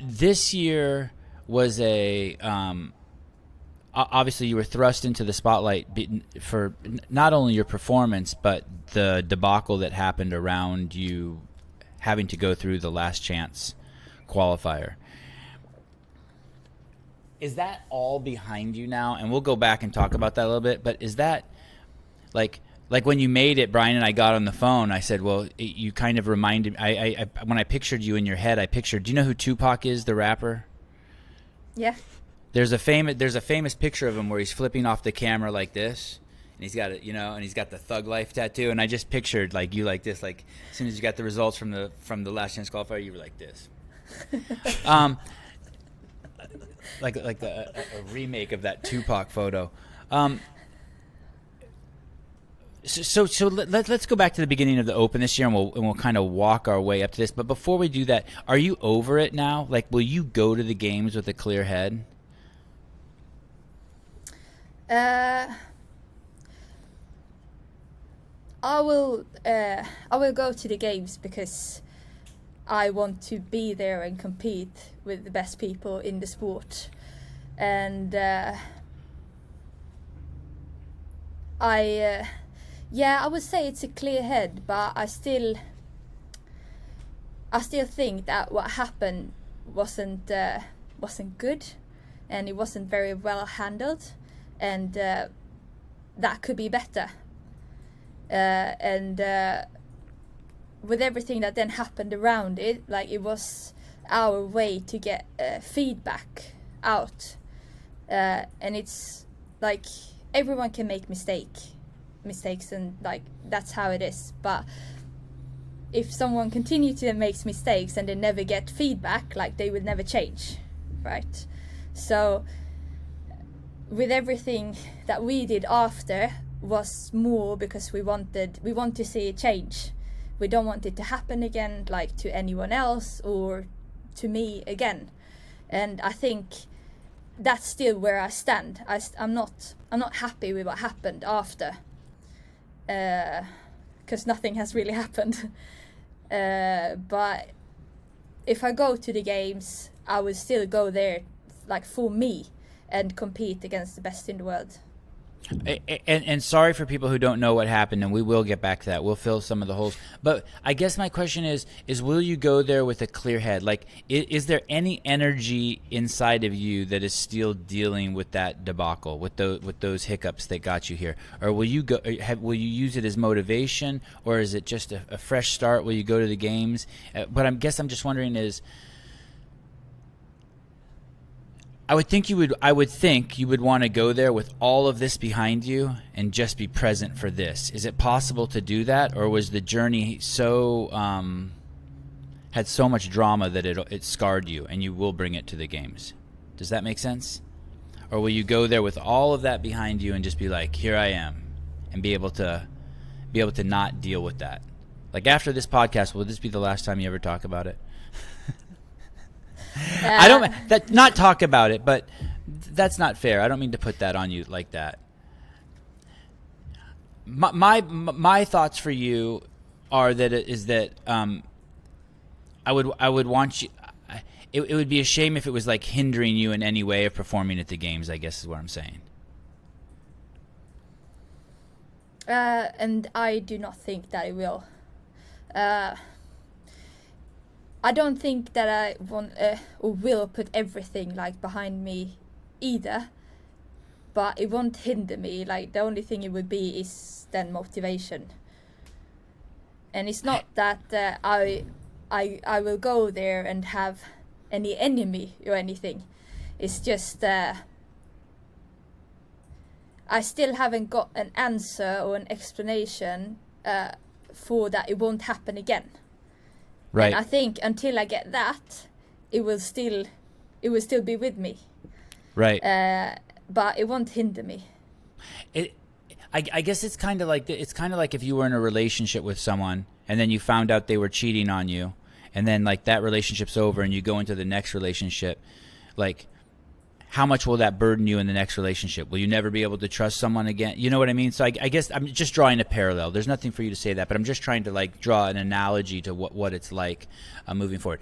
This year was obviously you were thrust into the spotlight for not only your performance, but the debacle that happened around you having to go through the Last Chance Qualifier. Is that all behind you now? And we'll go back and talk about that a little bit, but is that like when you made it, Brian and I got on the phone, I said, well, you kind of reminded me, I when I pictured you in your head, I pictured, do you know who Tupac is, the rapper? Yeah. There's a famous picture of him where he's flipping off the camera like this, and he's got it, and he's got the Thug Life tattoo, and I just pictured like you like this, like as soon as you got the results from the Last Chance Qualifier, you were like this. Like a remake of that Tupac photo. So let's go back to the beginning of the Open this year, and we'll kind of walk our way up to this. But before we do that, are you over it now? Like, will you go to the games with a clear head? I will go to the games because I want to be there and compete with the best people in the sport, and I would say it's a clear head, but I still think that what happened wasn't good, and it wasn't very well handled, and that could be better. And with everything that then happened around it, like it was our way to get feedback out, and it's like everyone can make mistakes, and like that's how it is. But if someone continues to make mistakes and they never get feedback, like they will never change, right? So with everything that we did after was more because we want to see a change. We don't want it to happen again, like to anyone else or to me again. And I think that's still where I stand. I'm not happy with what happened after, because nothing has really happened. But if I go to the games, I will still go there, like for me, and compete against the best in the world. And sorry for people who don't know what happened, and we will get back to that. We'll fill some of the holes. But I guess my question is will you go there with a clear head? Like, is there any energy inside of you that is still dealing with that debacle, with those hiccups that got you here? Or will you will you use it as motivation, or is it just a fresh start? Will you go to the games? But I'm just wondering is, I would think you would want to go there with all of this behind you and just be present for this. Is it possible to do that, or was the journey so had so much drama that it scarred you and you will bring it to the games? Does that make sense? Or will you go there with all of that behind you and just be like, here I am, and be able to not deal with that? Like after this podcast, will this be the last time you ever talk about it? I don't not talk about it, but that's not fair. I don't mean to put that on you like that. My thoughts for you are that I would want you. It would be a shame if it was like hindering you in any way of performing at the games, I guess is what I'm saying. And I do not think that it will. I don't think that I want or will put everything like behind me either, but it won't hinder me. Like the only thing it would be is then motivation. And it's not that I will go there and have any enemy or anything. It's just I still haven't got an answer or an explanation for that it won't happen again. Right. And I think until I get that, it will still be with me. Right. But it won't hinder me. I guess it's kind of like if you were in a relationship with someone and then you found out they were cheating on you, and then like that relationship's over and you go into the next relationship, like how much will that burden you in the next relationship? Will you never be able to trust someone again? You know what I mean? So I guess I'm just drawing a parallel. There's nothing for you to say that, but I'm just trying to like draw an analogy to what it's like moving forward.